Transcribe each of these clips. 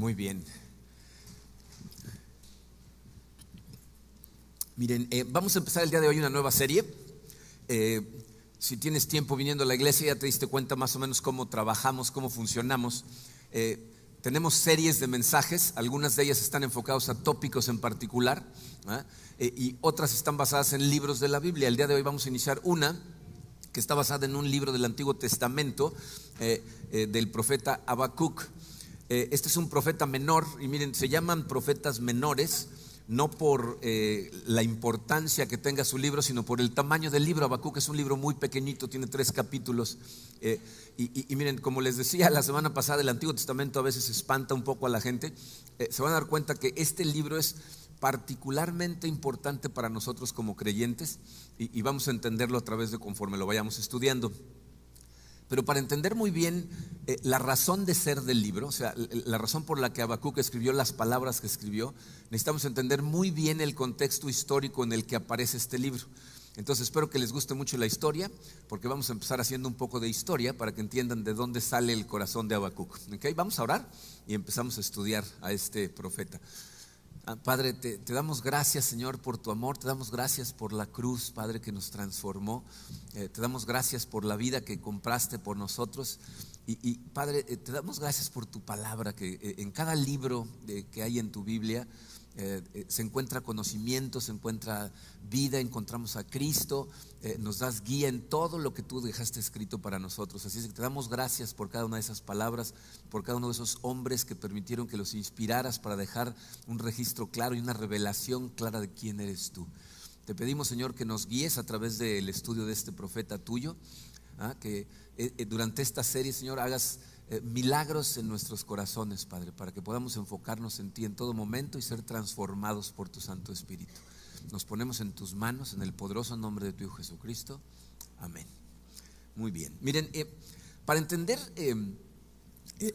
Muy bien. Miren, vamos a empezar el día de hoy una nueva serie. Si tienes tiempo viniendo a la iglesia, ya te diste cuenta más o menos cómo trabajamos, cómo funcionamos. Tenemos series de mensajes, algunas de ellas están enfocados a tópicos en particular, y otras están basadas en libros de la Biblia. El día de hoy vamos a iniciar una que está basada en un libro del Antiguo Testamento del profeta Habacuc. Este es un profeta menor, y miren, se llaman profetas menores no por la importancia que tenga su libro, sino por el tamaño del libro. Habacuc es un libro muy pequeñito, tiene 3 capítulos, y miren, como les decía la semana pasada, el Antiguo Testamento a veces espanta un poco a la gente. Se van a dar cuenta que este libro es particularmente importante para nosotros como creyentes, y vamos a entenderlo a través de conforme lo vayamos estudiando. Pero para entender muy bien la razón de ser del libro, o sea, la razón por la que Habacuc escribió las palabras que escribió, necesitamos entender muy bien el contexto histórico en el que aparece este libro. Entonces espero que les guste mucho la historia, porque vamos a empezar haciendo un poco de historia para que entiendan de dónde sale el corazón de Habacuc. ¿Okay? Vamos a orar y empezamos a estudiar a este profeta. Padre, te damos gracias, Señor, por tu amor. Te damos gracias por la cruz, Padre, que nos transformó. Te damos gracias por la vida que compraste por nosotros. Y Padre, te damos gracias por tu palabra, que en cada libro que hay en tu Biblia se encuentra conocimiento, se encuentra vida, encontramos a Cristo, nos das guía en todo lo que tú dejaste escrito para nosotros. Así es que te damos gracias por cada una de esas palabras, por cada uno de esos hombres que permitieron que los inspiraras para dejar un registro claro y una revelación clara de quién eres tú. Te pedimos, Señor, que nos guíes a través del estudio de este profeta tuyo, que durante esta serie, Señor, hagas milagros en nuestros corazones, Padre, para que podamos enfocarnos en ti en todo momento y ser transformados por tu Santo Espíritu. Nos ponemos en tus manos, en el poderoso nombre de tu Hijo Jesucristo. Amén. Muy bien. Miren, para entender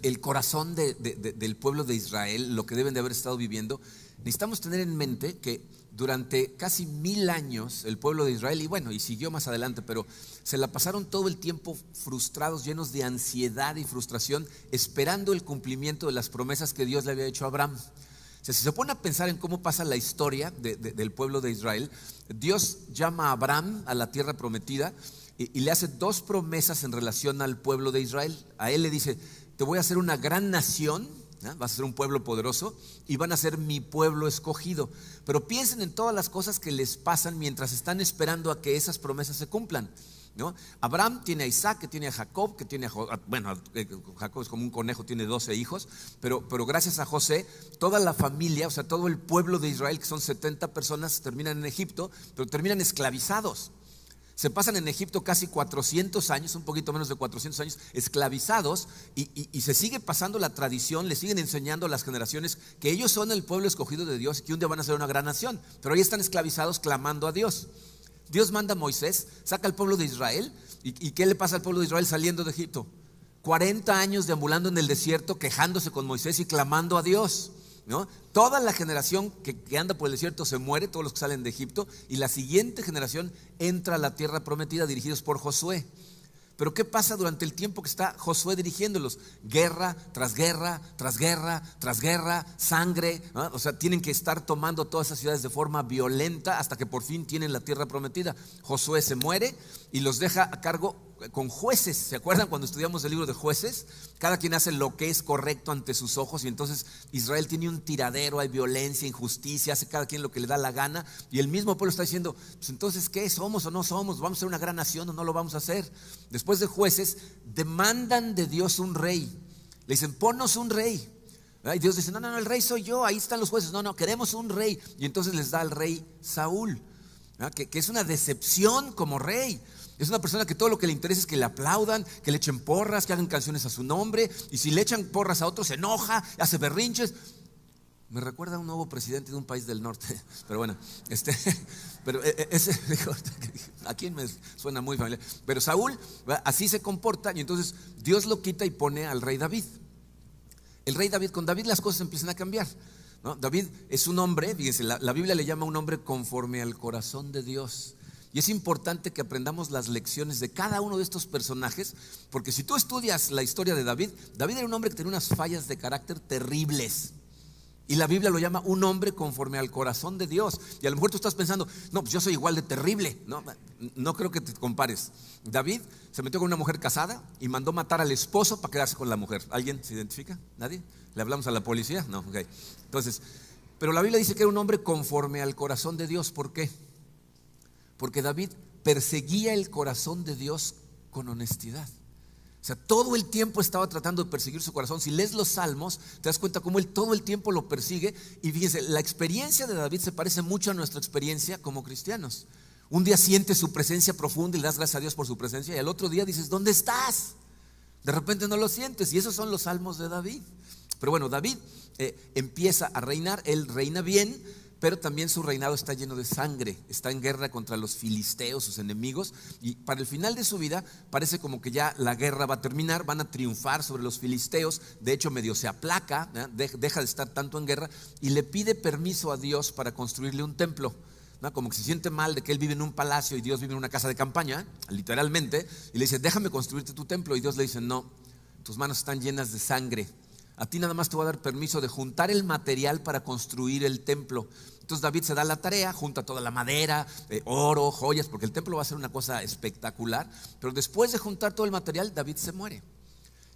el corazón del pueblo de Israel, lo que deben de haber estado viviendo, necesitamos tener en mente que durante casi 1000 años el pueblo de Israel, y siguió más adelante, pero se la pasaron todo el tiempo frustrados, llenos de ansiedad y frustración, esperando el cumplimiento de las promesas que Dios le había hecho a Abraham. O sea, si se pone a pensar en cómo pasa la historia del pueblo de Israel, Dios llama a Abraham a la tierra prometida y le hace 2 promesas en relación al pueblo de Israel. A él le dice: te voy a hacer una gran nación, vas a ser un pueblo poderoso y van a ser mi pueblo escogido. Pero piensen en todas las cosas que les pasan mientras están esperando a que esas promesas se cumplan, ¿no? Abraham tiene a Isaac, que tiene a Jacob, que tiene Jacob es como un conejo, tiene 12 hijos, pero gracias a José, toda la familia, o sea, todo el pueblo de Israel, que son 70 personas, terminan en Egipto, pero terminan esclavizados. Se pasan en Egipto casi 400 años, un poquito menos de 400 años, esclavizados, y se sigue pasando la tradición, le siguen enseñando a las generaciones que ellos son el pueblo escogido de Dios y que un día van a ser una gran nación, pero ahí están esclavizados clamando a Dios. Dios manda a Moisés, saca al pueblo de Israel, y ¿qué le pasa al pueblo de Israel saliendo de Egipto? 40 años deambulando en el desierto, quejándose con Moisés y clamando a Dios, ¿no? Toda la generación que anda por el desierto se muere, todos los que salen de Egipto, y la siguiente generación entra a la tierra prometida, dirigidos por Josué. Pero ¿qué pasa durante el tiempo que está Josué dirigiéndolos? Guerra tras guerra, tras guerra, tras guerra, sangre, ¿no? O sea, tienen que estar tomando todas esas ciudades de forma violenta hasta que por fin tienen la tierra prometida. Josué se muere y los deja a cargo con jueces. ¿Se acuerdan cuando estudiamos el libro de Jueces? Cada quien hace lo que es correcto ante sus ojos, y entonces Israel tiene un tiradero, hay violencia, injusticia, hace cada quien lo que le da la gana, y el mismo pueblo está diciendo: pues entonces, ¿qué? ¿Somos o no somos? ¿Vamos a ser una gran nación o no lo vamos a hacer? Después de Jueces demandan de Dios un rey, le dicen: ponnos un rey. Y Dios dice: no, el rey soy yo, ahí están los jueces. No, queremos un rey. Y entonces les da al rey Saúl, que es una decepción como rey. Es una persona que todo lo que le interesa es que le aplaudan, que le echen porras, que hagan canciones a su nombre, y si le echan porras a otros se enoja, hace berrinches. Me recuerda a un nuevo presidente de un país del norte, pero bueno, pero ese, ¿a quién me suena muy familiar? Pero Saúl así se comporta, y entonces Dios lo quita y pone al rey David. El rey David, con David las cosas empiezan a cambiar, ¿no? David es un hombre, fíjense, la Biblia le llama un hombre conforme al corazón de Dios. Y Y es importante que aprendamos las lecciones de cada uno de estos personajes, porque si tú estudias la historia de David, David era un hombre que tenía unas fallas de carácter terribles. Y la Biblia lo llama un hombre conforme al corazón de Dios. Y a lo mejor tú estás pensando, no, pues yo soy igual de terrible. No creo que te compares. David se metió con una mujer casada y mandó matar al esposo para quedarse con la mujer. ¿Alguien se identifica? ¿Nadie? ¿Le hablamos a la policía? No, ok. Entonces, pero la Biblia dice que era un hombre conforme al corazón de Dios. ¿Por qué? Porque David perseguía el corazón de Dios con honestidad. O sea, todo el tiempo estaba tratando de perseguir su corazón. Si lees los salmos, te das cuenta cómo él todo el tiempo lo persigue. Y fíjense, la experiencia de David se parece mucho a nuestra experiencia como cristianos. Un día sientes su presencia profunda y le das gracias a Dios por su presencia, y al otro día dices, ¿dónde estás? De repente no lo sientes, y esos son los salmos de David. Pero bueno, David empieza a reinar, él reina bien, pero también su reinado está lleno de sangre. Está en guerra contra los filisteos, sus enemigos, y para el final de su vida parece como que ya la guerra va a terminar, van a triunfar sobre los filisteos. De hecho medio se aplaca, deja de estar tanto en guerra, y le pide permiso a Dios para construirle un templo, ¿no? Como que se siente mal de que él vive en un palacio y Dios vive en una casa de campaña, literalmente, y le dice, déjame construirte tu templo. Y Dios le dice, no, tus manos están llenas de sangre. A ti nada más te voy a dar permiso de juntar el material para construir el templo. Entonces David se da la tarea, junta toda la madera, oro, joyas, porque el templo va a ser una cosa espectacular. Pero después de juntar todo el material, David se muere.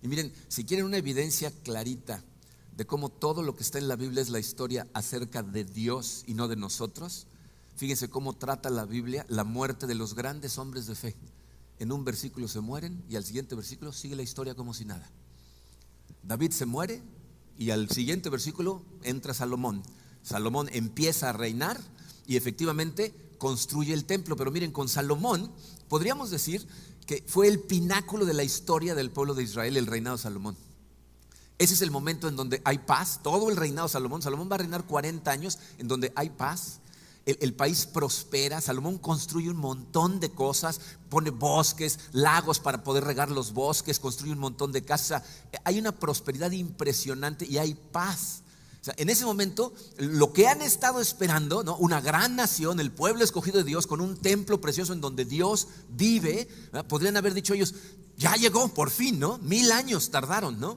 Y miren, si quieren una evidencia clarita de cómo todo lo que está en la Biblia es la historia acerca de Dios y no de nosotros, fíjense cómo trata la Biblia la muerte de los grandes hombres de fe. En un versículo se mueren y al siguiente versículo sigue la historia como si nada. David se muere y al siguiente versículo entra Salomón. Salomón empieza a reinar y efectivamente construye el templo. Pero miren, con Salomón podríamos decir que fue el pináculo de la historia del pueblo de Israel, el reinado de Salomón. Ese es el momento en donde hay paz. Todo el reinado de Salomón va a reinar 40 años en donde hay paz. El país prospera. Salomón construye un montón de cosas, pone bosques, lagos para poder regar los bosques, construye un montón de casas. Hay una prosperidad impresionante y hay paz. O sea, en ese momento, lo que han estado esperando, ¿no? Una gran nación, el pueblo escogido de Dios, con un templo precioso en donde Dios vive, ¿verdad? Podrían haber dicho ellos, ya llegó, por fin, ¿no? 1000 años tardaron, ¿no?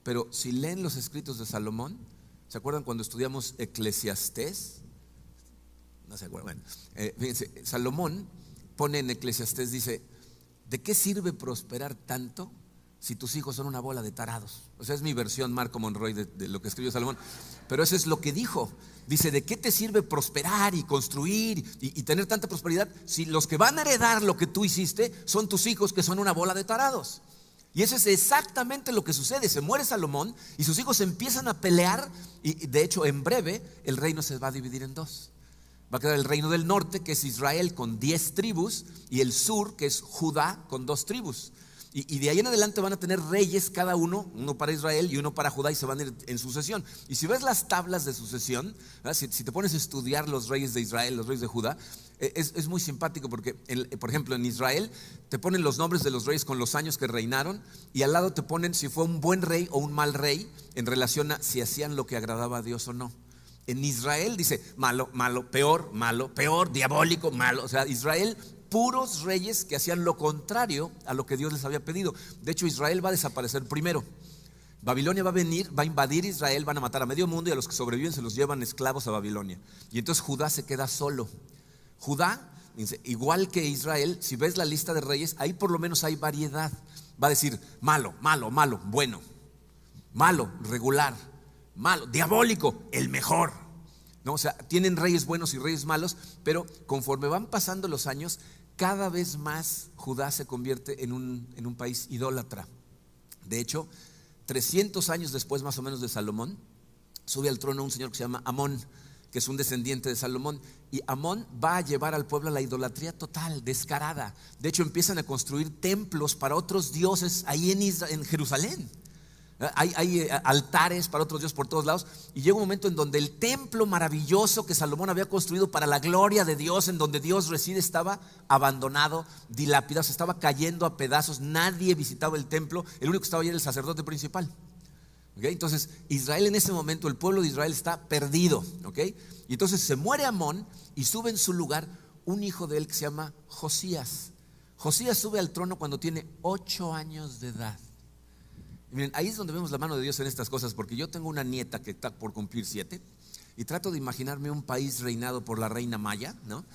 Pero si leen los escritos de Salomón, ¿se acuerdan cuando estudiamos Eclesiastés? No se acuerdan. Bueno, fíjense, Salomón pone en Eclesiastés, dice, ¿de qué sirve prosperar tanto si tus hijos son una bola de tarados? O sea, es mi versión Marco Monroy de lo que escribió Salomón, pero eso es lo que dijo. Dice, ¿de qué te sirve prosperar y construir y tener tanta prosperidad si los que van a heredar lo que tú hiciste son tus hijos, que son una bola de tarados? Y eso es exactamente lo que sucede. Se muere Salomón y sus hijos empiezan a pelear, y de hecho en breve el reino se va a dividir en dos. Va a quedar el reino del norte, que es Israel, con 10 tribus, y el sur, que es Judá, con 2 tribus. Y de ahí en adelante van a tener reyes cada uno para Israel y uno para Judá, y se van a ir en sucesión. Y si ves las tablas de sucesión, si te pones a estudiar los reyes de Israel, los reyes de Judá, es muy simpático porque, por ejemplo, en Israel te ponen los nombres de los reyes con los años que reinaron, y al lado te ponen si fue un buen rey o un mal rey en relación a si hacían lo que agradaba a Dios o no. En Israel dice malo, malo, peor, diabólico, malo. O sea, Israel, puros reyes que hacían lo contrario a lo que Dios les había pedido. De hecho, Israel va a desaparecer primero. Babilonia va a venir, va a invadir Israel, van a matar a medio mundo, y a los que sobreviven se los llevan esclavos a Babilonia. Y entonces Judá se queda solo. Judá, igual que Israel, si ves la lista de reyes, ahí por lo menos hay variedad. Va a decir malo, malo, malo, bueno, malo, regular, malo, diabólico, el mejor, ¿no? O sea, tienen reyes buenos y reyes malos, pero conforme van pasando los años, cada vez más Judá se convierte en un país idólatra. De hecho, 300 años después más o menos de Salomón, sube al trono un señor que se llama Amón, que es un descendiente de Salomón, y Amón va a llevar al pueblo a la idolatría total, descarada. De hecho, empiezan a construir templos para otros dioses ahí en Jerusalén. Hay altares para otros dioses por todos lados, y llega un momento en donde el templo maravilloso que Salomón había construido para la gloria de Dios, en donde Dios reside, estaba abandonado, dilapidado, se estaba cayendo a pedazos. Nadie visitaba el templo, el único que estaba ahí era el sacerdote principal. ¿Okay? Entonces Israel, en ese momento, el pueblo de Israel está perdido. ¿Okay? Y entonces se muere Amón y sube en su lugar un hijo de él que se llama Josías. Josías sube al trono cuando tiene 8 años de edad. Y miren, ahí es donde vemos la mano de Dios en estas cosas, porque yo tengo una nieta que está por cumplir 7 y trato de imaginarme un país reinado por la reina Maya, ¿no?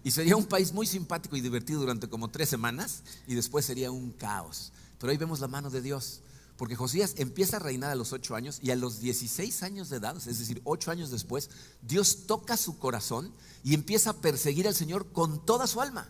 Y sería un país muy simpático y divertido durante como 3 semanas y después sería un caos. Pero ahí vemos la mano de Dios, porque Josías empieza a reinar a los 8 años y a los 16 años de edad, es decir, 8 años después, Dios toca su corazón y empieza a perseguir al Señor con toda su alma.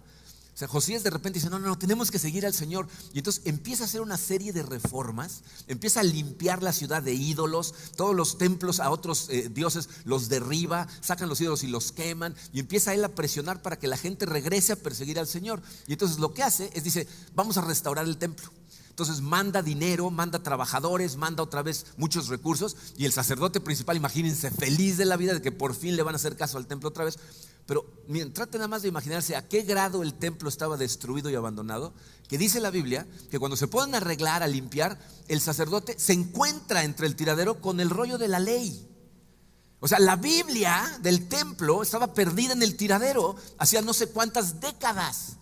O sea, Josías de repente dice, no, tenemos que seguir al Señor. Y entonces empieza a hacer una serie de reformas, empieza a limpiar la ciudad de ídolos, todos los templos a otros dioses los derriba, sacan los ídolos y los queman, y empieza él a presionar para que la gente regrese a perseguir al Señor. Y entonces lo que hace es, dice, vamos a restaurar el templo. Entonces manda dinero, manda trabajadores, manda otra vez muchos recursos, y el sacerdote principal, imagínense, feliz de la vida de que por fin le van a hacer caso al templo otra vez. Pero miren, traten nada más de imaginarse a qué grado el templo estaba destruido y abandonado, que dice la Biblia que cuando se ponen a arreglar, a limpiar, el sacerdote se encuentra entre el tiradero con el rollo de la ley. O sea, la Biblia del templo estaba perdida en el tiradero hacía no sé cuántas décadas.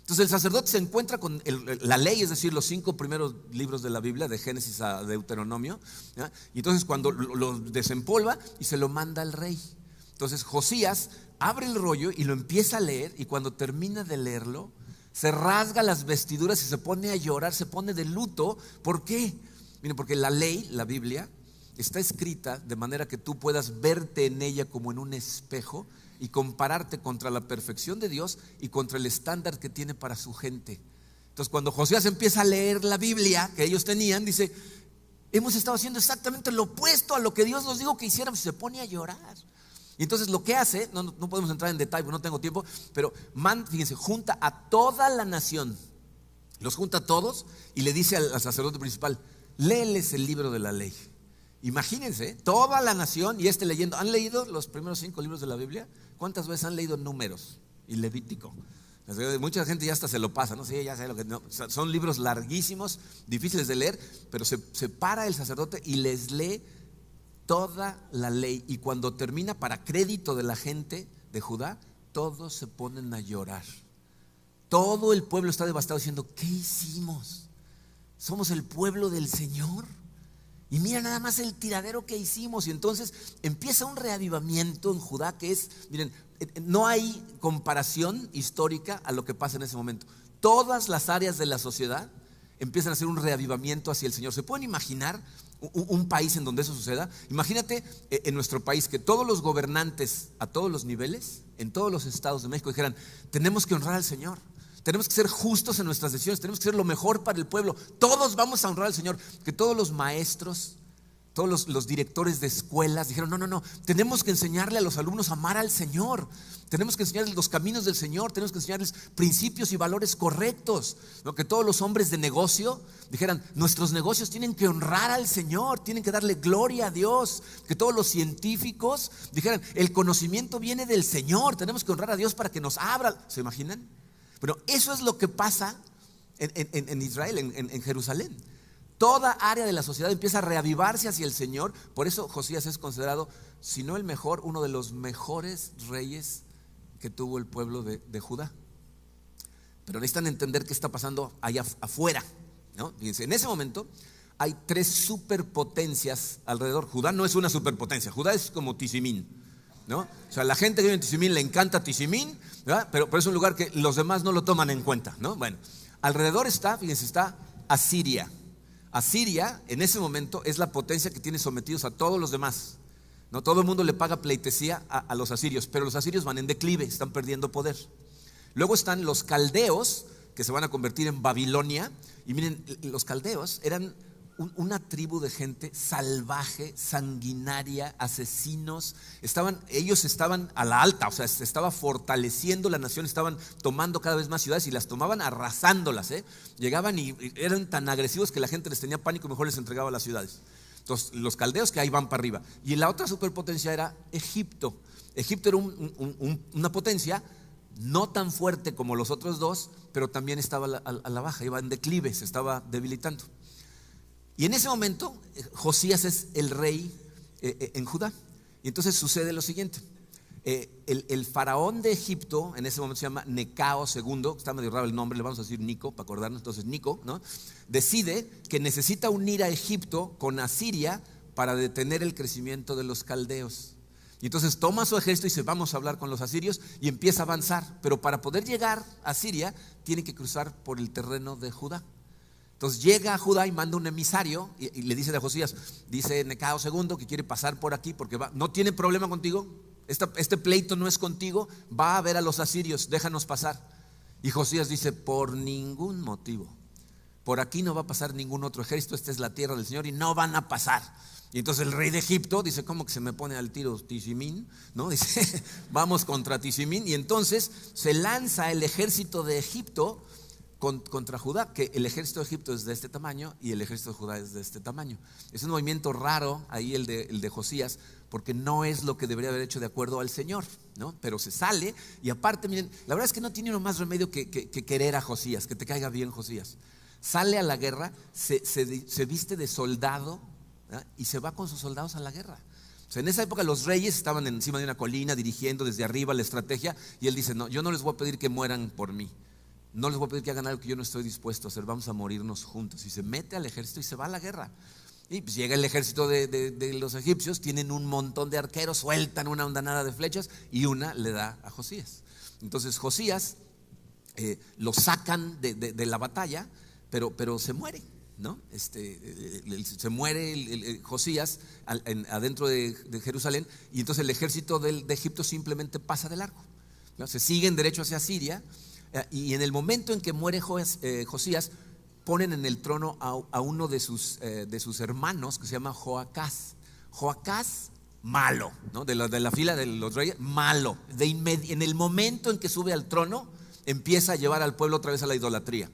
Entonces el sacerdote se encuentra con la ley, es decir, los 5 primeros libros de la Biblia, de Génesis a Deuteronomio, ¿ya? Y entonces cuando lo desempolva y se lo manda al rey. Entonces Josías abre el rollo y lo empieza a leer, y cuando termina de leerlo se rasga las vestiduras y se pone a llorar, se pone de luto. ¿Por qué? Miren, porque la ley, la Biblia, está escrita de manera que tú puedas verte en ella como en un espejo y compararte contra la perfección de Dios y contra el estándar que tiene para su gente. Entonces cuando Josías empieza a leer la Biblia que ellos tenían, dice, hemos estado haciendo exactamente lo opuesto a lo que Dios nos dijo que hiciéramos, y se pone a llorar. Y entonces lo que hace, no podemos entrar en detalle porque no tengo tiempo, pero fíjense, junta a toda la nación, los junta a todos y le dice al sacerdote principal, léeles el libro de la ley. Imagínense, toda la nación y leyendo. ¿Han leído los primeros 5 libros de la Biblia? ¿Cuántas veces han leído Números y Levítico? Mucha gente ya hasta se lo pasa, ¿no? Sí, ya sé lo que no. Son libros larguísimos, difíciles de leer, pero se para el sacerdote y les lee toda la ley. Y cuando termina, para crédito de la gente de Judá, todos se ponen a llorar. Todo el pueblo está devastado diciendo, ¿qué hicimos? Somos el pueblo del Señor. Y mira nada más el tiradero que hicimos. Y entonces empieza un reavivamiento en Judá que es, miren, no hay comparación histórica a lo que pasa en ese momento. Todas las áreas de la sociedad empiezan a hacer un reavivamiento hacia el Señor. ¿Se pueden imaginar un país en donde eso suceda? Imagínate en nuestro país que todos los gobernantes a todos los niveles, en todos los estados de México, dijeran, tenemos que honrar al Señor. Tenemos que ser justos en nuestras decisiones, tenemos que ser lo mejor para el pueblo. Todos vamos a honrar al Señor. Que todos los maestros, todos los directores de escuelas dijeron, no, tenemos que enseñarle a los alumnos a amar al Señor. Tenemos que enseñarles los caminos del Señor, tenemos que enseñarles principios y valores correctos, ¿no? Que todos los hombres de negocio dijeran, nuestros negocios tienen que honrar al Señor, tienen que darle gloria a Dios. Que todos los científicos dijeran, el conocimiento viene del Señor, tenemos que honrar a Dios para que nos abra. ¿Se imaginan? Pero eso es lo que pasa en Israel, en Jerusalén. Toda área de la sociedad empieza a reavivarse hacia el Señor. Por eso Josías es considerado, si no el mejor, uno de los mejores reyes que tuvo el pueblo de Judá. Pero necesitan entender qué está pasando allá afuera, ¿no? Fíjense, en ese momento hay 3 superpotencias alrededor. Judá no es una superpotencia, Judá es como Tizimín, ¿no? O sea, la gente que vive en Tizimín le encanta Tizimín, ¿verdad? Pero es un lugar que los demás no lo toman en cuenta, ¿no? Bueno, alrededor está, fíjense, está Asiria. Asiria en ese momento es la potencia que tiene sometidos a todos los demás, ¿no? Todo el mundo le paga pleitesía a los asirios, pero los asirios van en declive, están perdiendo poder. Luego están los caldeos, que se van a convertir en Babilonia. Y miren, los caldeos eran una tribu de gente salvaje, sanguinaria, asesinos. Ellos estaban a la alta, o sea, se estaba fortaleciendo la nación, estaban tomando cada vez más ciudades y las tomaban arrasándolas, Llegaban y eran tan agresivos que la gente les tenía pánico y mejor les entregaba las ciudades. Entonces, los caldeos que ahí van para arriba. Y la otra superpotencia era Egipto. Egipto era una potencia no tan fuerte como los otros dos, pero también estaba a la baja, iba en declive, se estaba debilitando. Y en ese momento Josías es el rey en Judá. Y entonces sucede lo siguiente. El faraón de Egipto, en ese momento se llama Necao II, está medio raro el nombre, le vamos a decir Nico para acordarnos, entonces Nico, ¿no? Decide que necesita unir a Egipto con Asiria para detener el crecimiento de los caldeos. Y entonces toma su ejército y dice, vamos a hablar con los asirios, y empieza a avanzar, pero para poder llegar a Siria tiene que cruzar por el terreno de Judá. Entonces llega a Judá y manda un emisario y le dice a Josías, dice Necao II que quiere pasar por aquí porque no tiene problema contigo. Este pleito no es contigo, va a ver a los asirios, déjanos pasar. Y Josías dice, por ningún motivo, por aquí no va a pasar ningún otro ejército, esta es la tierra del Señor y no van a pasar. Y entonces el rey de Egipto dice, ¿cómo que se me pone al tiro Tizimín? ¿No? Dice, vamos contra Tizimín. Y entonces se lanza el ejército de Egipto contra Judá, que el ejército de Egipto es de este tamaño y el ejército de Judá es de este tamaño. Es un movimiento raro ahí el de Josías, porque no es lo que debería haber hecho de acuerdo al Señor, ¿no? Pero se sale y aparte, miren, la verdad es que no tiene uno más remedio que querer a Josías, que te caiga bien Josías. Sale a la guerra, se viste de soldado, ¿verdad? Y se va con sus soldados a la guerra. O sea, en esa época los reyes estaban encima de una colina dirigiendo desde arriba la estrategia y él dice, no, yo no les voy a pedir que mueran por mí. No les voy a pedir que hagan algo que yo no estoy dispuesto a hacer, vamos a morirnos juntos. Y se mete al ejército y se va a la guerra. Y pues llega el ejército de los egipcios, tienen un montón de arqueros, sueltan una ondanada de flechas y una le da a Josías. Entonces Josías lo sacan de la batalla, pero se muere, ¿no? Se muere Josías adentro de Jerusalén y entonces el ejército de Egipto simplemente pasa de largo, ¿no? Se siguen derecho hacia Siria. Y en el momento en que muere Josías, ponen en el trono a uno de sus hermanos que se llama Joacás. Joacás, malo, ¿no? de la fila de los reyes, malo. En el momento en que sube al trono, empieza a llevar al pueblo otra vez a la idolatría.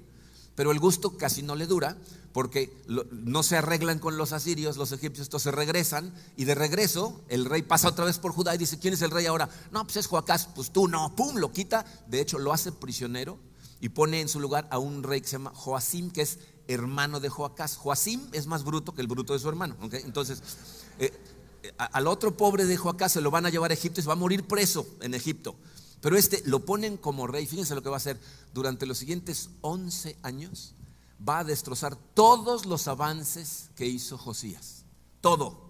Pero el gusto casi no le dura, porque no se arreglan con los asirios, los egipcios, entonces se regresan, y de regreso el rey pasa otra vez por Judá y dice, ¿quién es el rey ahora? No, pues es Joacás. Pues tú no, pum, lo quita. De hecho lo hace prisionero y pone en su lugar a un rey que se llama Joacim, que es hermano de Joacás. Joacim es más bruto que el bruto de su hermano, ¿okay? Entonces al otro pobre de Joacás se lo van a llevar a Egipto y se va a morir preso en Egipto. Pero lo ponen como rey. Fíjense lo que va a hacer. Durante los siguientes 11 años va a destrozar todos los avances que hizo Josías. Todo.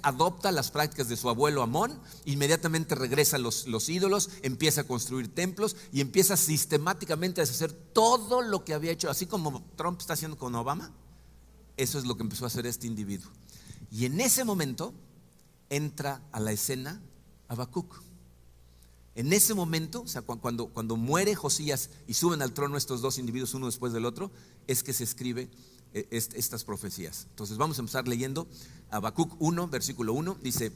Adopta las prácticas de su abuelo Amón, inmediatamente regresa a los ídolos, empieza a construir templos y empieza sistemáticamente a deshacer todo lo que había hecho, así como Trump está haciendo con Obama. Eso es lo que empezó a hacer este individuo. Y en ese momento entra a la escena Habacuc. En ese momento, o sea, cuando muere Josías y suben al trono estos dos individuos uno después del otro, es que se escribe estas profecías. Entonces vamos a empezar leyendo Habacuc 1, versículo 1, dice,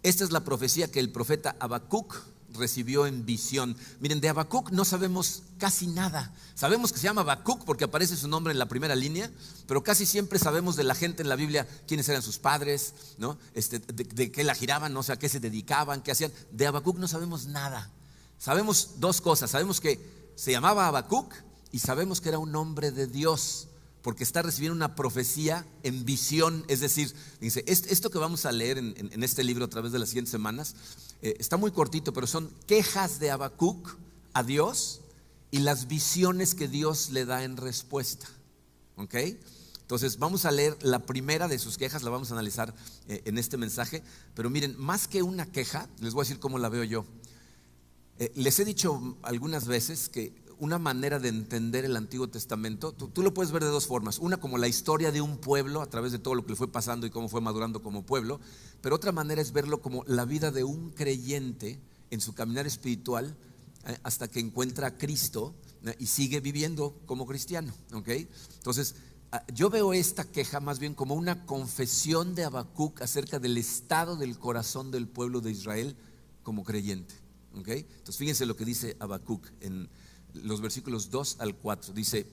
esta es la profecía que el profeta Habacuc recibió en visión. Miren, de Habacuc no sabemos casi nada. Sabemos que se llama Habacuc porque aparece su nombre en la primera línea, pero casi siempre sabemos de la gente en la Biblia quiénes eran sus padres, ¿no? De qué la giraban, ¿no? O sea, qué se dedicaban, qué hacían. De Habacuc no sabemos nada. Sabemos dos cosas. Sabemos que se llamaba Habacuc y sabemos que era un hombre de Dios, porque está recibiendo una profecía en visión. Es decir, dice, esto que vamos a leer en este libro a través de las siguientes semanas, está muy cortito, pero son quejas de Habacuc a Dios y las visiones que Dios le da en respuesta. ¿Ok? Entonces vamos a leer la primera de sus quejas, la vamos a analizar en este mensaje. Pero miren, más que una queja, les voy a decir cómo la veo yo. Les he dicho algunas veces que una manera de entender el Antiguo Testamento, tú lo puedes ver de dos formas. Una, como la historia de un pueblo a través de todo lo que le fue pasando y cómo fue madurando como pueblo. Pero otra manera es verlo como la vida de un creyente en su caminar espiritual hasta que encuentra a Cristo y sigue viviendo como cristiano, ¿okay? Entonces yo veo esta queja más bien como una confesión de Habacuc acerca del estado del corazón del pueblo de Israel como creyente, ¿okay? Entonces fíjense lo que dice Habacuc en los versículos 2 al 4. Dice,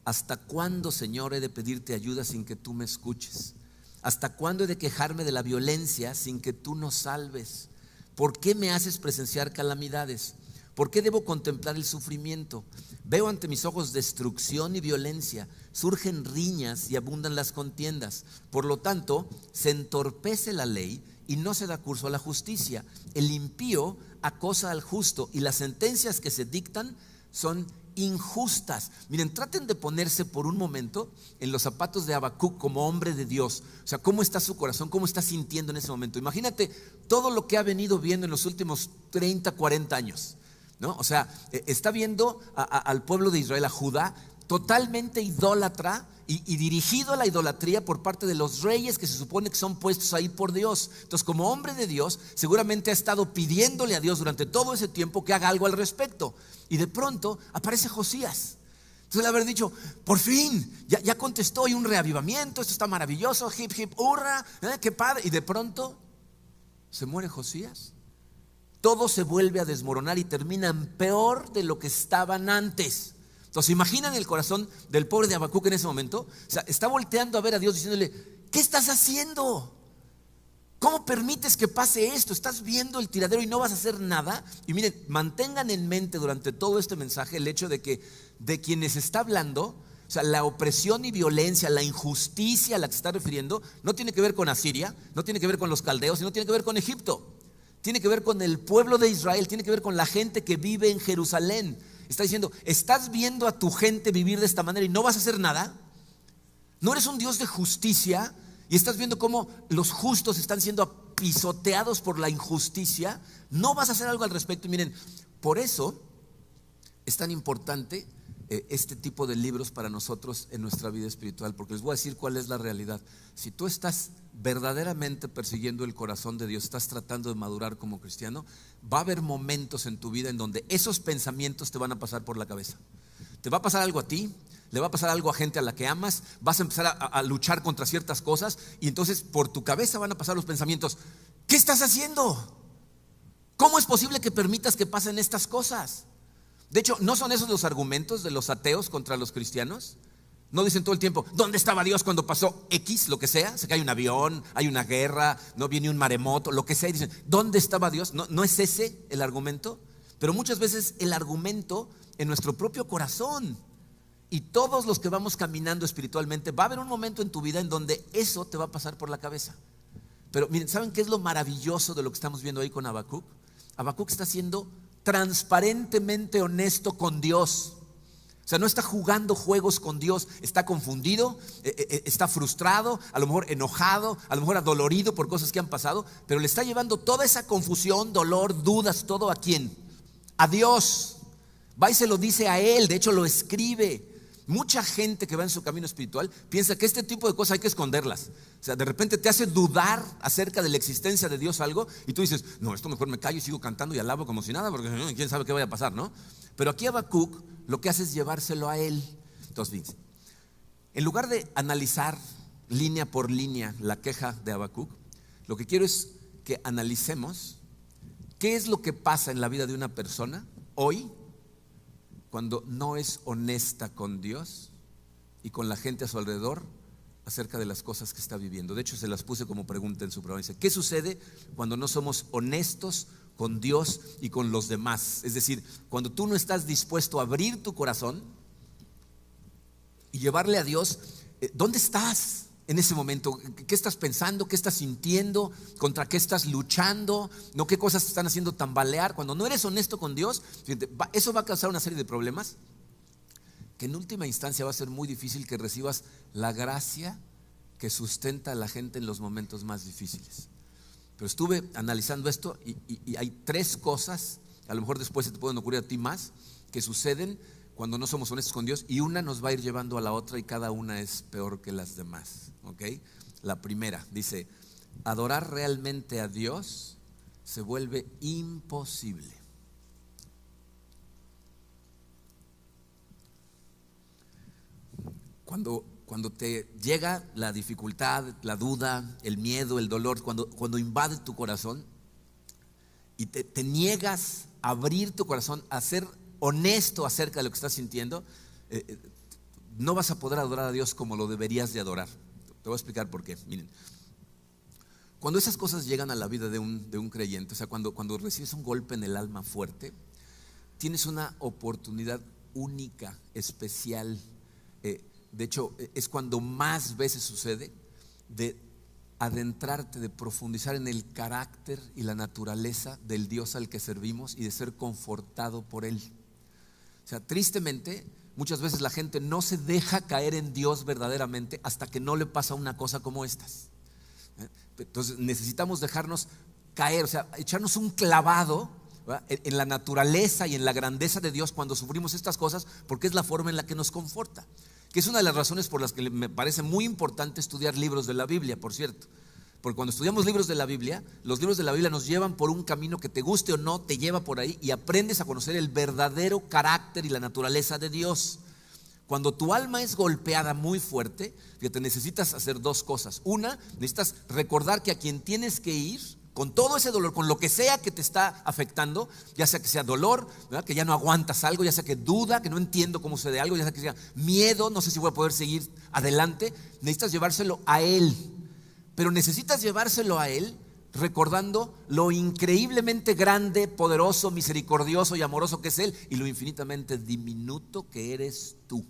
¿hasta cuándo, Señor, he de pedirte ayuda sin que tú me escuches? ¿Hasta cuándo he de quejarme de la violencia sin que tú nos salves? ¿Por qué me haces presenciar calamidades? ¿Por qué debo contemplar el sufrimiento? Veo ante mis ojos destrucción y violencia, surgen riñas y abundan las contiendas. Por lo tanto, se entorpece la ley y no se da curso a la justicia. El impío acosa al justo y las sentencias que se dictan son injustas. Miren, traten de ponerse por un momento en los zapatos de Habacuc como hombre de Dios. O sea, ¿cómo está su corazón? ¿Cómo está sintiendo en ese momento? Imagínate todo lo que ha venido viendo en los últimos 30, 40 años, ¿no? O sea, está viendo al pueblo de Israel, a Judá, totalmente idólatra y dirigido a la idolatría por parte de los reyes que se supone que son puestos ahí por Dios. Entonces, como hombre de Dios, seguramente ha estado pidiéndole a Dios durante todo ese tiempo que haga algo al respecto. Y de pronto aparece Josías. Entonces le haber dicho, por fin, ya contestó, hay un reavivamiento, esto está maravilloso, hip hip hurra, qué padre. Y de pronto se muere Josías. Todo se vuelve a desmoronar y terminan peor de lo que estaban antes. Entonces, imaginan el corazón del pobre de Habacuc en ese momento. O sea, está volteando a ver a Dios diciéndole, ¿qué estás haciendo? ¿Cómo permites que pase esto? ¿Estás viendo el tiradero y no vas a hacer nada? Y miren, mantengan en mente durante todo este mensaje el hecho de que de quienes está hablando, o sea, la opresión y violencia, la injusticia a la que se está refiriendo, no tiene que ver con Asiria, no tiene que ver con los caldeos, sino tiene que ver con Egipto. Tiene que ver con el pueblo de Israel, tiene que ver con la gente que vive en Jerusalén. Está diciendo, ¿estás viendo a tu gente vivir de esta manera y no vas a hacer nada? ¿No eres un Dios de justicia y estás viendo cómo los justos están siendo pisoteados por la injusticia? ¿No vas a hacer algo al respecto? Y miren, por eso es tan importante este tipo de libros para nosotros en nuestra vida espiritual, porque les voy a decir cuál es la realidad. Si tú estás verdaderamente persiguiendo el corazón de Dios, estás tratando de madurar como cristiano, va a haber momentos en tu vida en donde esos pensamientos te van a pasar por la cabeza. Te va a pasar algo a ti, le va a pasar algo a gente a la que amas, vas a empezar a luchar contra ciertas cosas y entonces por tu cabeza van a pasar los pensamientos, ¿qué estás haciendo? ¿Cómo es posible que permitas que pasen estas cosas? De hecho, ¿no son esos los argumentos de los ateos contra los cristianos? No dicen todo el tiempo, ¿dónde estaba Dios cuando pasó X, lo que sea? Se cae un avión, hay una guerra, no viene un maremoto, lo que sea. Y dicen, ¿dónde estaba Dios? ¿No es ese el argumento? Pero muchas veces el argumento en nuestro propio corazón. Y todos los que vamos caminando espiritualmente, va a haber un momento en tu vida en donde eso te va a pasar por la cabeza. Pero miren, ¿saben qué es lo maravilloso de lo que estamos viendo ahí con Habacuc? Habacuc está siendo transparentemente honesto con Dios. O sea, no está jugando juegos con Dios, está confundido, está frustrado, a lo mejor enojado, a lo mejor adolorido por cosas que han pasado, pero le está llevando toda esa confusión, dolor, dudas, todo ¿a quién? A Dios. Va y se lo dice a Él, de hecho lo escribe. Mucha gente que va en su camino espiritual piensa que este tipo de cosas hay que esconderlas. O sea, de repente te hace dudar acerca de la existencia de Dios algo y tú dices, no, esto mejor me callo y sigo cantando y alabo como si nada, porque quién sabe qué vaya a pasar, ¿no? Pero aquí Habacuc lo que hace es llevárselo a Él. Entonces, fíjense, en lugar de analizar línea por línea la queja de Habacuc, lo que quiero es que analicemos qué es lo que pasa en la vida de una persona hoy cuando no es honesta con Dios y con la gente a su alrededor acerca de las cosas que está viviendo. De hecho, se las puse como pregunta en su programa. Dice, ¿qué sucede cuando no somos honestos con Dios y con los demás? Es decir, cuando tú no estás dispuesto a abrir tu corazón y llevarle a Dios, ¿dónde estás en ese momento? ¿Qué estás pensando? ¿Qué estás sintiendo? ¿Contra qué estás luchando? ¿No? ¿Qué cosas te están haciendo tambalear? Cuando no eres honesto con Dios, fíjate, eso va a causar una serie de problemas que en última instancia va a ser muy difícil que recibas la gracia que sustenta a la gente en los momentos más difíciles. Pero estuve analizando esto y hay tres cosas, a lo mejor después se te pueden ocurrir a ti más, que suceden cuando no somos honestos con Dios y una nos va a ir llevando a la otra y cada una es peor que las demás, ¿ok? La primera, dice, adorar realmente a Dios se vuelve imposible. Cuando te llega la dificultad, la duda, el miedo, el dolor, cuando invade tu corazón y te niegas a abrir tu corazón, a ser honesto acerca de lo que estás sintiendo, no vas a poder adorar a Dios como lo deberías de adorar. Te voy a explicar por qué. Miren, cuando esas cosas llegan a la vida de un creyente, o sea, cuando recibes un golpe en el alma fuerte, tienes una oportunidad única, especial. De hecho, es cuando más veces sucede de adentrarte, de profundizar en el carácter y la naturaleza del Dios al que servimos y de ser confortado por Él. O sea, tristemente, muchas veces la gente no se deja caer en Dios verdaderamente hasta que no le pasa una cosa como estas. Entonces necesitamos dejarnos caer, o sea, echarnos un clavado, ¿verdad?, en la naturaleza y en la grandeza de Dios cuando sufrimos estas cosas, porque es la forma en la que nos conforta. Que es una de las razones por las que me parece muy importante estudiar libros de la Biblia, por cierto. Porque cuando estudiamos libros de la Biblia, los libros de la Biblia nos llevan por un camino que te guste o no, te lleva por ahí y aprendes a conocer el verdadero carácter y la naturaleza de Dios. Cuando tu alma es golpeada muy fuerte, fíjate, necesitas hacer dos cosas. Una, necesitas recordar que a quien tienes que ir, con todo ese dolor, con lo que sea que te está afectando, ya sea que sea dolor, ¿verdad?, que ya no aguantas algo, ya sea que duda, que no entiendo cómo sucede algo, ya sea que sea miedo, no sé si voy a poder seguir adelante, necesitas llevárselo a Él. Pero necesitas llevárselo a Él recordando lo increíblemente grande, poderoso, misericordioso y amoroso que es Él y lo infinitamente diminuto que eres tú.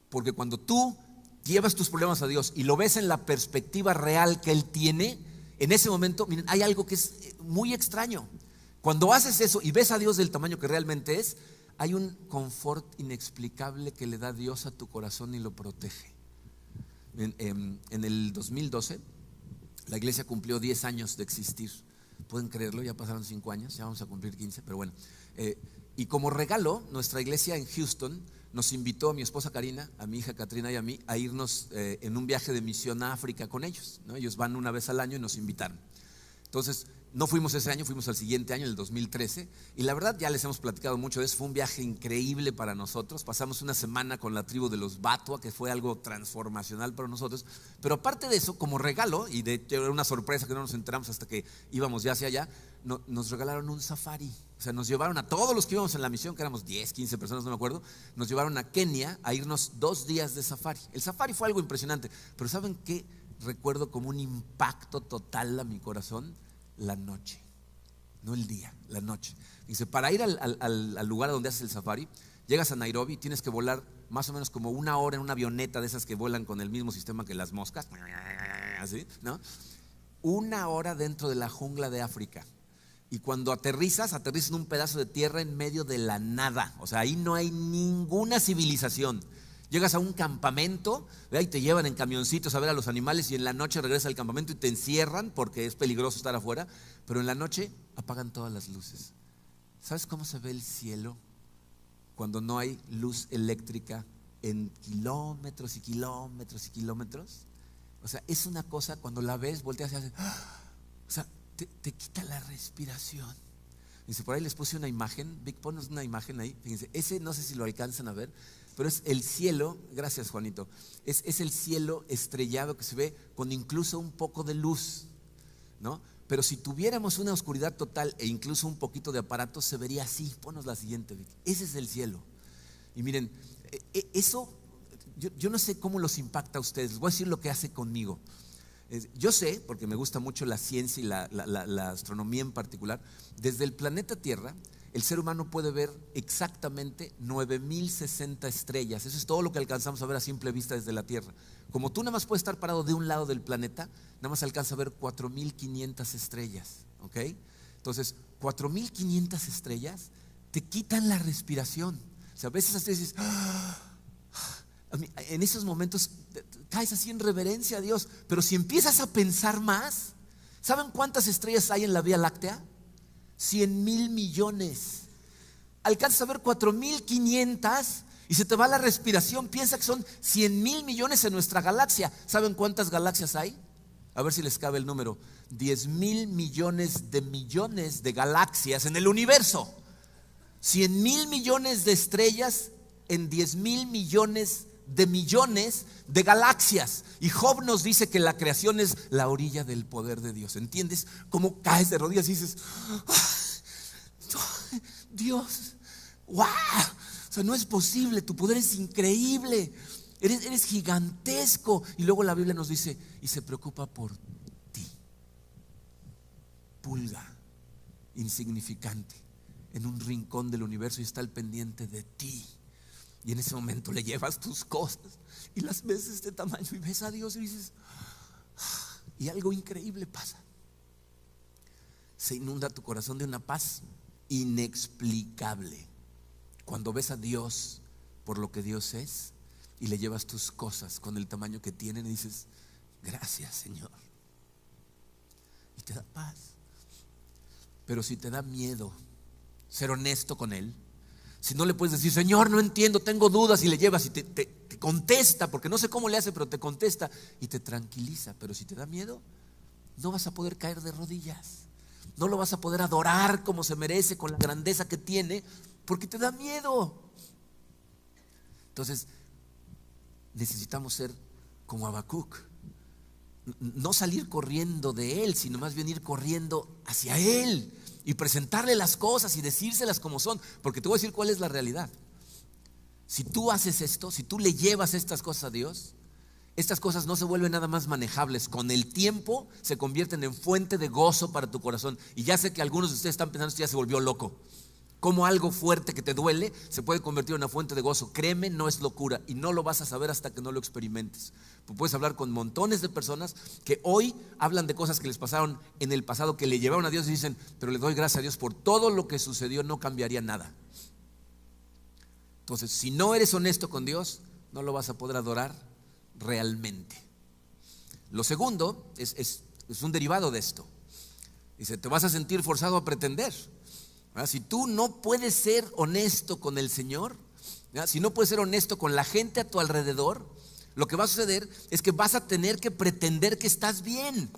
Porque cuando tú llevas tus problemas a Dios y lo ves en la perspectiva real que Él tiene, en ese momento, miren, hay algo que es muy extraño. Cuando haces eso y ves a Dios del tamaño que realmente es, hay un confort inexplicable que le da Dios a tu corazón y lo protege. En el 2012 la iglesia cumplió 10 años de existir. ¿Pueden creerlo? Ya pasaron 5 años, ya vamos a cumplir 15, pero bueno. Y como regalo, nuestra iglesia en Houston nos invitó a mi esposa Karina, a mi hija Katrina y a mí a irnos en un viaje de misión a África con ellos, ¿no? Ellos van una vez al año y nos invitaron. Entonces, no fuimos ese año, fuimos al siguiente año, el 2013. Y la verdad, ya les hemos platicado mucho de eso. Fue un viaje increíble para nosotros. Pasamos una semana con la tribu de los Batua, que fue algo transformacional para nosotros. Pero aparte de eso, como regalo, y de hecho era una sorpresa que no nos enteramos hasta que íbamos ya hacia allá, nos regalaron un safari. O sea, nos llevaron a todos los que íbamos en la misión, que éramos 10, 15 personas, no me acuerdo. Nos llevaron a Kenia a irnos 2 días de safari. El safari fue algo impresionante. Pero ¿saben qué recuerdo como un impacto total a mi corazón? La noche, no el día, la noche. Dice, para ir al lugar donde haces el safari, llegas a Nairobi, tienes que volar más o menos como 1 hora en una avioneta de esas que vuelan con el mismo sistema que las moscas, así, ¿no? 1 hora dentro de la jungla de África. Y cuando aterrizas en un pedazo de tierra en medio de la nada. O sea, ahí no hay ninguna civilización. Llegas a un campamento, ¿verdad?, y te llevan en camioncitos a ver a los animales y en la noche regresas al campamento y te encierran porque es peligroso estar afuera, pero en la noche apagan todas las luces. ¿Sabes cómo se ve el cielo cuando no hay luz eléctrica en kilómetros y kilómetros y kilómetros? O sea, es una cosa, cuando la ves, volteas y haces, o sea, te quita la respiración. Dice, por ahí les puse una imagen, Vic, ponos una imagen ahí, fíjense, ese no sé si lo alcanzan a ver, pero es el cielo, gracias Juanito, es el cielo estrellado que se ve con incluso un poco de luz, ¿no? Pero si tuviéramos una oscuridad total e incluso un poquito de aparato, se vería así. Ponos la siguiente, Vic. Ese es el cielo. Y miren, eso, yo no sé cómo los impacta a ustedes, les voy a decir lo que hace conmigo. Yo sé, porque me gusta mucho la ciencia y la astronomía en particular, desde el planeta Tierra, el ser humano puede ver exactamente 9060 estrellas. Eso es todo lo que alcanzamos a ver a simple vista desde la Tierra. Como tú nada más puedes estar parado de un lado del planeta, nada más alcanza a ver 4500 estrellas, ¿ok? Entonces, 4500 estrellas te quitan la respiración. O sea, a veces hasta dices, en esos momentos caes así en reverencia a Dios. Pero si empiezas a pensar más, ¿saben cuántas estrellas hay en la Vía Láctea? 100,000 millones. Alcanzas a ver 4500 y se te va la respiración. Piensa que son 100,000 millones en nuestra galaxia. ¿Saben cuántas galaxias hay? A ver si les cabe el número. 10,000 millones de galaxias en el universo. 100,000 millones de estrellas en 10,000 millones de galaxias. Y Job nos dice que la creación es la orilla del poder de Dios. ¿Entiendes? Cómo caes de rodillas y dices, Dios, wow, o sea, no es posible, tu poder es increíble, eres gigantesco. Y luego la Biblia nos dice, y se preocupa por ti, pulga insignificante en un rincón del universo, y está al pendiente de ti. Y en ese momento le llevas tus cosas y las ves de este tamaño y ves a Dios y dices, y algo increíble pasa. Se inunda tu corazón de una paz inexplicable cuando ves a Dios por lo que Dios es y le llevas tus cosas con el tamaño que tienen y dices: gracias, Señor. Y te da paz. Pero si te da miedo ser honesto con Él, si no le puedes decir: Señor, no entiendo, tengo dudas, y le llevas y te contesta, porque no sé cómo le hace, pero te contesta y te tranquiliza. Pero si te da miedo, no vas a poder caer de rodillas, no lo vas a poder adorar como se merece, con la grandeza que tiene, porque te da miedo. Entonces necesitamos ser como Habacuc, no salir corriendo de Él, sino más bien ir corriendo hacia Él y presentarle las cosas y decírselas como son. Porque te voy a decir cuál es la realidad. Si tú haces esto, si tú le llevas estas cosas a Dios, estas cosas no se vuelven nada más manejables. Con el tiempo se convierten en fuente de gozo para tu corazón. Y ya sé que algunos de ustedes están pensando: esto ya se volvió loco. Como algo fuerte que te duele se puede convertir en una fuente de gozo. Créeme, no es locura, y no lo vas a saber hasta que no lo experimentes. Puedes hablar con montones de personas que hoy hablan de cosas que les pasaron en el pasado, que le llevaron a Dios, y dicen: pero le doy gracias a Dios por todo lo que sucedió, no cambiaría nada. Entonces, si no eres honesto con Dios, no lo vas a poder adorar realmente. Lo segundo es un derivado de esto. Dice: te vas a sentir forzado a pretender. Si tú no puedes ser honesto con el Señor, si no puedes ser honesto con la gente a tu alrededor, lo que va a suceder es que vas a tener que pretender que estás bien.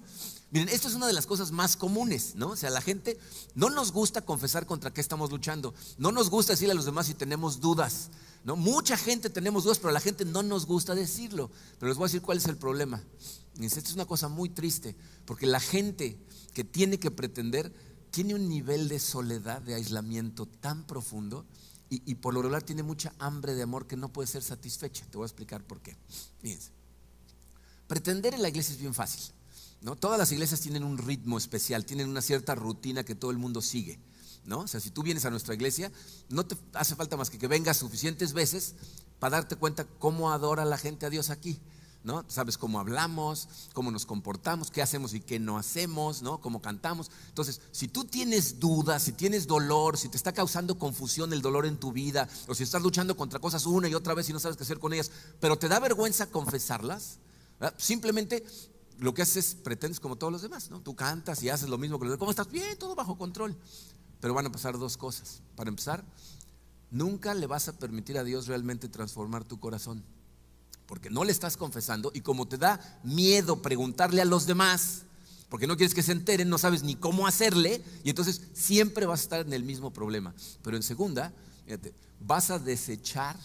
Miren, esto es una de las cosas más comunes, ¿no? O sea, la gente no nos gusta confesar contra qué estamos luchando, no nos gusta decirle a los demás si tenemos dudas, ¿no? Mucha gente tenemos dudas, pero a la gente no nos gusta decirlo. Pero les voy a decir cuál es el problema. Esto es una cosa muy triste, porque la gente que tiene que pretender tiene un nivel de soledad, de aislamiento tan profundo, y por lo regular tiene mucha hambre de amor que no puede ser satisfecha. Te voy a explicar por qué. Fíjense, pretender en la iglesia es bien fácil, ¿no? Todas las iglesias tienen un ritmo especial, tienen una cierta rutina que todo el mundo sigue, ¿no? O sea, si tú vienes a nuestra iglesia, no te hace falta más que vengas suficientes veces para darte cuenta cómo adora la gente a Dios aquí, ¿no? Sabes cómo hablamos, cómo nos comportamos, qué hacemos y qué no hacemos, ¿no? Cómo cantamos. Entonces, si tú tienes dudas, si tienes dolor, si te está causando confusión el dolor en tu vida, o si estás luchando contra cosas una y otra vez y no sabes qué hacer con ellas, pero te da vergüenza confesarlas, ¿verdad? Simplemente lo que haces es pretendes como todos los demás, ¿no? Tú cantas y haces lo mismo que los demás. ¿Cómo estás? Bien, todo bajo control. Pero van a pasar dos cosas. Para empezar, nunca le vas a permitir a Dios realmente transformar tu corazón, porque no le estás confesando, y como te da miedo preguntarle a los demás, porque no quieres que se enteren, no sabes ni cómo hacerle, y entonces siempre vas a estar en el mismo problema. Pero en segunda, fíjate, vas a desechar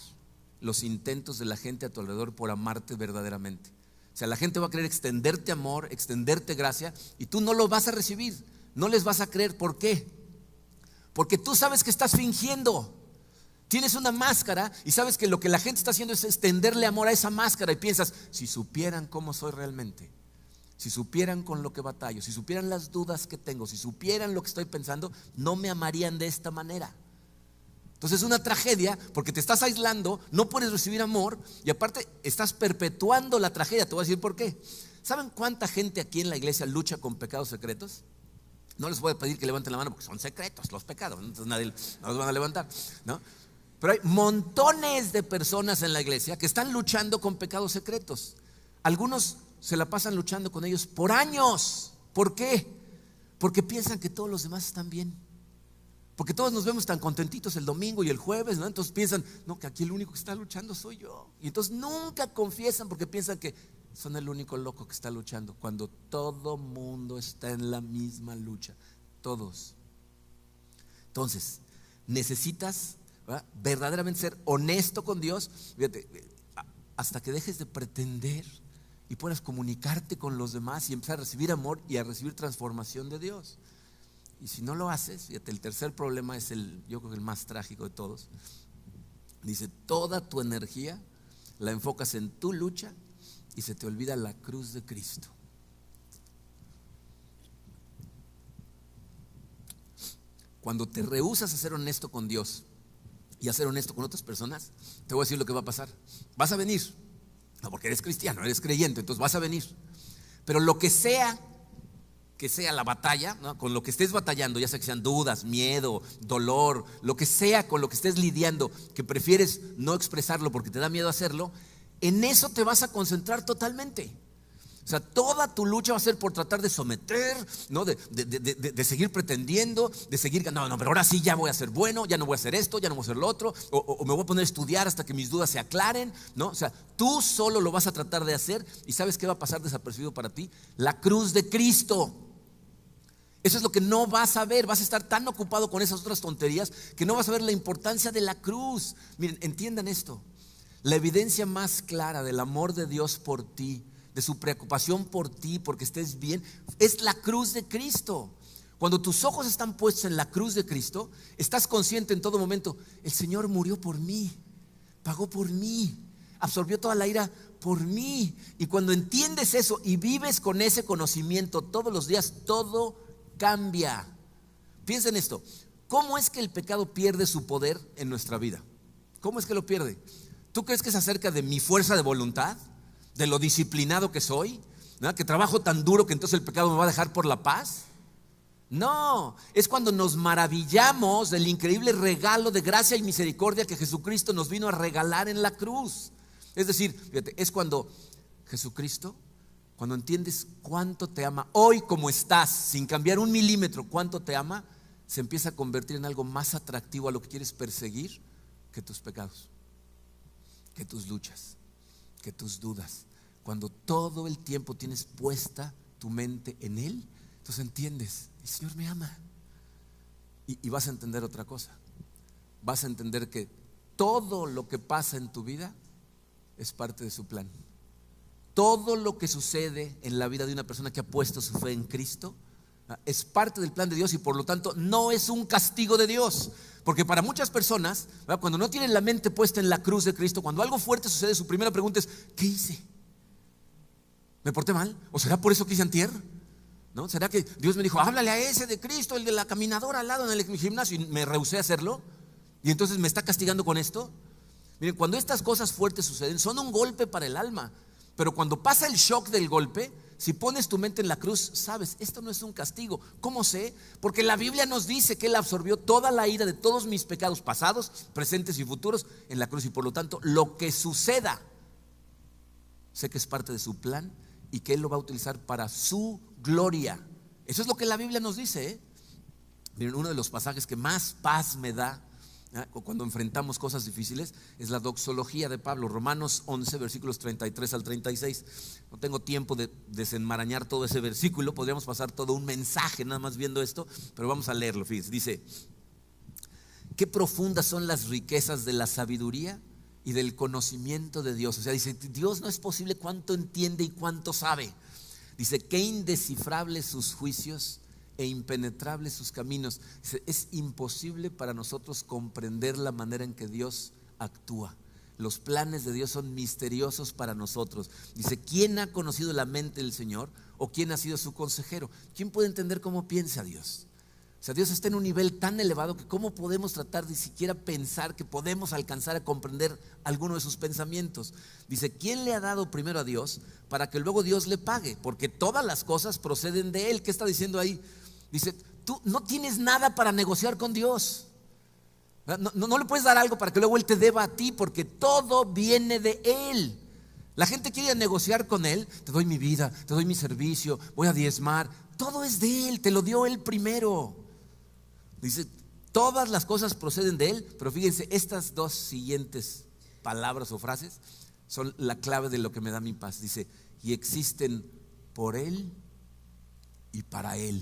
los intentos de la gente a tu alrededor por amarte verdaderamente. O sea, la gente va a querer extenderte amor, extenderte gracia, y tú no lo vas a recibir, no les vas a creer. ¿Por qué? Porque tú sabes que estás fingiendo. Tienes una máscara y sabes que lo que la gente está haciendo es extenderle amor a esa máscara, y piensas: si supieran cómo soy realmente, si supieran con lo que batallo, si supieran las dudas que tengo, si supieran lo que estoy pensando, no me amarían de esta manera. Entonces es una tragedia, porque te estás aislando, no puedes recibir amor, y aparte estás perpetuando la tragedia. Te voy a decir por qué. ¿Saben cuánta gente aquí en la iglesia lucha con pecados secretos? No les voy a pedir que levanten la mano porque son secretos los pecados, entonces nadie los van a levantar, ¿no? Pero hay montones de personas en la iglesia que están luchando con pecados secretos. Algunos se la pasan luchando con ellos por años. ¿Por qué? Porque piensan que todos los demás están bien, porque todos nos vemos tan contentitos el domingo y el jueves, ¿no? Entonces piensan: no, que aquí el único que está luchando soy yo. Y entonces nunca confiesan, porque piensan que son el único loco que está luchando, cuando todo mundo está en la misma lucha, todos. Entonces necesitas, ¿verdad?, verdaderamente ser honesto con Dios. Fíjate, hasta que dejes de pretender y puedas comunicarte con los demás y empezar a recibir amor y a recibir transformación de Dios. Y si no lo haces, fíjate, el tercer problema es yo creo que el más trágico de todos. Dice: toda tu energía la enfocas en tu lucha y se te olvida la cruz de Cristo. Cuando te rehusas a ser honesto con Dios y a ser honesto con otras personas, te voy a decir lo que va a pasar. Vas a venir, no porque eres cristiano, eres creyente, entonces vas a venir. Pero lo que sea la batalla, ¿no? Con lo que estés batallando, ya sea que sean dudas, miedo, dolor, lo que sea con lo que estés lidiando, que prefieres no expresarlo porque te da miedo hacerlo, en eso te vas a concentrar totalmente. O sea, toda tu lucha va a ser por tratar de someter, ¿no? de seguir pretendiendo, de seguir, no, pero ahora sí ya voy a ser bueno, ya no voy a hacer esto, ya no voy a hacer lo otro, o me voy a poner a estudiar hasta que mis dudas se aclaren, ¿no? O sea, tú solo lo vas a tratar de hacer y ¿sabes qué va a pasar desapercibido para ti? La cruz de Cristo. Eso es lo que no vas a ver. Vas a estar tan ocupado con esas otras tonterías que no vas a ver la importancia de la cruz. Miren, entiendan esto. La evidencia más clara del amor de Dios por ti, de su preocupación por ti, porque estés bien, es la cruz de Cristo. Cuando tus ojos están puestos en la cruz de Cristo, estás consciente en todo momento: el Señor murió por mí, pagó por mí, absorbió toda la ira por mí. Y cuando entiendes eso y vives con ese conocimiento todos los días, todo cambia. Piensa en esto: ¿cómo es que el pecado pierde su poder en nuestra vida? ¿Cómo es que lo pierde? ¿Tú crees que es acerca de mi fuerza de voluntad? ¿De lo disciplinado que soy? ¿No? ¿Que trabajo tan duro que entonces el pecado me va a dejar por la paz? No, es cuando nos maravillamos del increíble regalo de gracia y misericordia que Jesucristo nos vino a regalar en la cruz. Es decir, fíjate, es cuando Jesucristo, cuando entiendes cuánto te ama hoy como estás, sin cambiar un milímetro, cuánto te ama, se empieza a convertir en algo más atractivo a lo que quieres perseguir que tus pecados, que tus luchas, que tus dudas. Cuando todo el tiempo tienes puesta tu mente en Él, entonces entiendes: el Señor me ama. Y vas a entender otra cosa. Vas a entender que todo lo que pasa en tu vida es parte de su plan. Todo lo que sucede en la vida de una persona que ha puesto su fe en Cristo es parte del plan de Dios, y por lo tanto no es un castigo de Dios. Porque para muchas personas, cuando no tienen la mente puesta en la cruz de Cristo, cuando algo fuerte sucede, su primera pregunta es: ¿qué hice? ¿Me porté mal? ¿O será por eso que hice antier? ¿No? ¿Será que Dios me dijo: háblale a ese de Cristo, el de la caminadora al lado en el gimnasio, y me rehusé a hacerlo? ¿Y entonces me está castigando con esto? Miren, cuando estas cosas fuertes suceden, son un golpe para el alma. Pero cuando pasa el shock del golpe, si pones tu mente en la cruz, sabes, esto no es un castigo. ¿Cómo sé? Porque la Biblia nos dice que Él absorbió toda la ira de todos mis pecados pasados, presentes y futuros en la cruz. Y por lo tanto, lo que suceda, sé que es parte de su plan y que Él lo va a utilizar para su gloria. Eso es lo que la Biblia nos dice, ¿eh? Miren, uno de los pasajes que más paz me da cuando enfrentamos cosas difíciles es la doxología de Pablo, Romanos 11, versículos 33 al 36. No tengo tiempo de desenmarañar todo ese versículo, podríamos pasar todo un mensaje nada más viendo esto, pero vamos a leerlo. Fíjense, dice: qué profundas son las riquezas de la sabiduría y del conocimiento de Dios. O sea, dice, Dios no es posible cuánto entiende y cuánto sabe. Dice: qué indescifrables sus juicios e impenetrables sus caminos. Dice, es imposible para nosotros comprender la manera en que Dios actúa. Los planes de Dios son misteriosos para nosotros. Dice: ¿quién ha conocido la mente del Señor? ¿O quién ha sido su consejero? ¿Quién puede entender cómo piensa Dios? O sea, Dios está en un nivel tan elevado que ¿cómo podemos tratar de siquiera pensar que podemos alcanzar a comprender alguno de sus pensamientos? Dice: ¿quién le ha dado primero a Dios para que luego Dios le pague? Porque todas las cosas proceden de Él. ¿Qué está diciendo ahí? Dice: tú no tienes nada para negociar con Dios. No le puedes dar algo para que luego Él te deba a ti, porque todo viene de Él. La gente quiere negociar con Él: te doy mi vida, te doy mi servicio, voy a diezmar. Todo es de Él, te lo dio Él primero. Dice: todas las cosas proceden de Él. Pero fíjense, estas dos siguientes palabras o frases son la clave de lo que me da mi paz. Dice: y existen por Él y para Él.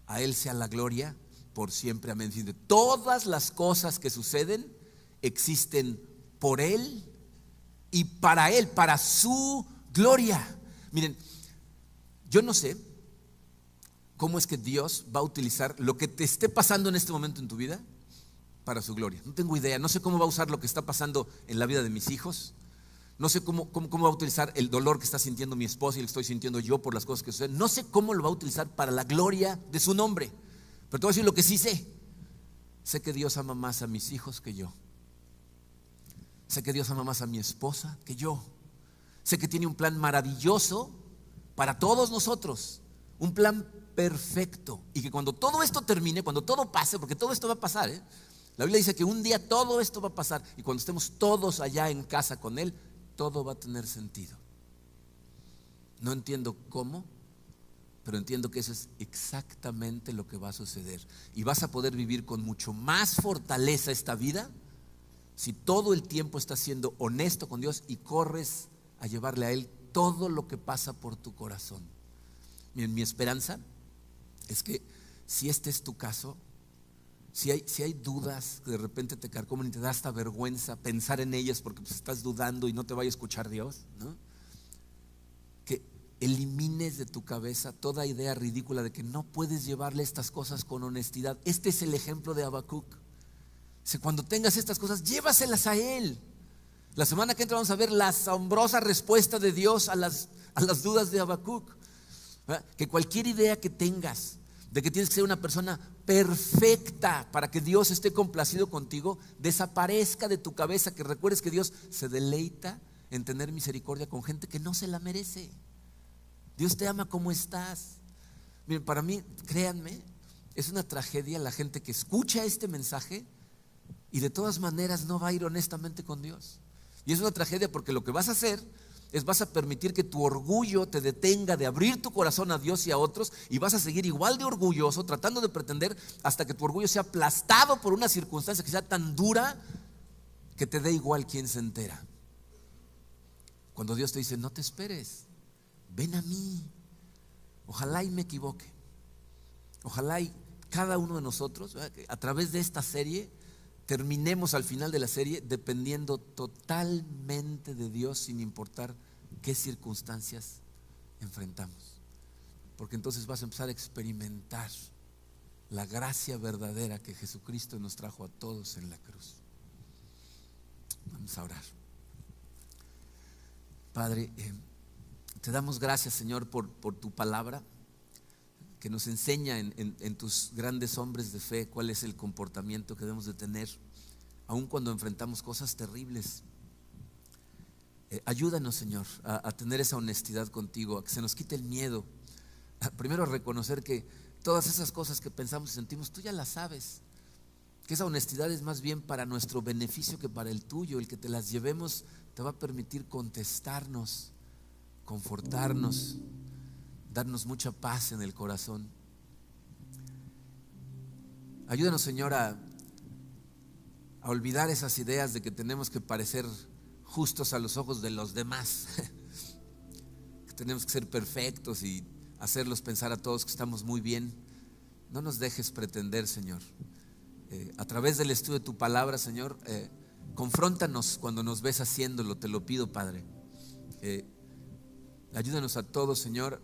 A Él sea la gloria por siempre, amén. Todas las cosas que suceden existen por Él y para Él, para su gloria. Miren, yo no sé cómo es que Dios va a utilizar lo que te esté pasando en este momento en tu vida para su gloria. No tengo idea, no sé cómo va a usar lo que está pasando en la vida de mis hijos. No sé cómo va a utilizar el dolor que está sintiendo mi esposa y el que estoy sintiendo yo por las cosas que suceden. No sé cómo lo va a utilizar para la gloria de su nombre. Pero te voy a decir lo que sí sé. Sé que Dios ama más a mis hijos que yo. Sé que Dios ama más a mi esposa que yo. Sé que tiene un plan maravilloso para todos nosotros, un plan perfecto. Y que cuando todo esto termine, cuando todo pase, porque todo esto va a pasar, la Biblia dice que un día todo esto va a pasar, y cuando estemos todos allá en casa con Él, todo va a tener sentido. No entiendo cómo, pero entiendo que eso es exactamente lo que va a suceder. Y vas a poder vivir con mucho más fortaleza esta vida si todo el tiempo estás siendo honesto con Dios y corres a llevarle a Él todo lo que pasa por tu corazón. Miren, mi esperanza es que si este es tu caso, si hay dudas que de repente te carcomen y te da hasta vergüenza pensar en ellas porque pues estás dudando y no te vaya a escuchar Dios, ¿no? Que elimines de tu cabeza toda idea ridícula de que no puedes llevarle estas cosas con honestidad. Este es el ejemplo de Habacuc. Cuando tengas estas cosas, llévaselas a Él. La semana que entra vamos a ver la asombrosa respuesta de Dios a las dudas de Habacuc. Que cualquier idea que tengas de que tienes que ser una persona perfecta para que Dios esté complacido contigo, desaparezca de tu cabeza. Que recuerdes que Dios se deleita en tener misericordia con gente que no se la merece. Dios te ama como estás. Miren, para mí, créanme, es una tragedia la gente que escucha este mensaje y de todas maneras no va a ir honestamente con Dios. Y es una tragedia porque lo que vas a hacer es vas a permitir que tu orgullo te detenga de abrir tu corazón a Dios y a otros, y vas a seguir igual de orgulloso tratando de pretender hasta que tu orgullo sea aplastado por una circunstancia que sea tan dura que te dé igual quién se entera. Cuando Dios te dice: no te esperes, ven a mí. Ojalá y me equivoque. Ojalá y cada uno de nosotros, a través de esta serie, terminemos al final de la serie dependiendo totalmente de Dios, sin importar qué circunstancias enfrentamos. Porque entonces vas a empezar a experimentar la gracia verdadera que Jesucristo nos trajo a todos en la cruz. Vamos a orar. Padre, te damos gracias, Señor, por tu palabra, que nos enseña en tus grandes hombres de fe cuál es el comportamiento que debemos de tener, aun cuando enfrentamos cosas terribles. Ayúdanos, Señor, a tener esa honestidad contigo, a que se nos quite el miedo, primero a reconocer que todas esas cosas que pensamos y sentimos, tú ya las sabes, que esa honestidad es más bien para nuestro beneficio que para el tuyo. El que te las llevemos te va a permitir contestarnos, confortarnos, darnos mucha paz en el corazón. Ayúdanos, Señor, a olvidar esas ideas de que tenemos que parecer justos a los ojos de los demás, que tenemos que ser perfectos y hacerlos pensar a todos que estamos muy bien. No nos dejes pretender, Señor. A través del estudio de tu palabra, Señor, confróntanos cuando nos ves haciéndolo, te lo pido, Padre. Ayúdanos a todos, Señor,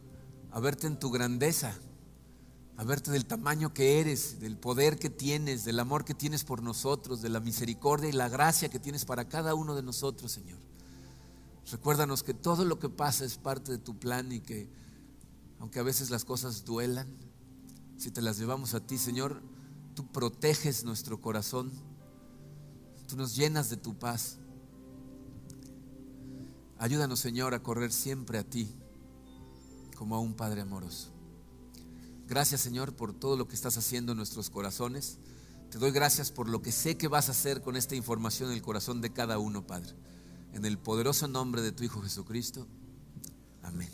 a verte en tu grandeza, a verte del tamaño que eres, del poder que tienes, del amor que tienes por nosotros, de la misericordia y la gracia que tienes para cada uno de nosotros, Señor. Recuérdanos que todo lo que pasa es parte de tu plan, y que aunque a veces las cosas duelan, si te las llevamos a ti, Señor, tú proteges nuestro corazón, tú nos llenas de tu paz. Ayúdanos, Señor, a correr siempre a ti como a un Padre amoroso. Gracias, Señor, por todo lo que estás haciendo en nuestros corazones. Te doy gracias por lo que sé que vas a hacer con esta información en el corazón de cada uno, Padre. En el poderoso nombre de tu Hijo Jesucristo. Amén.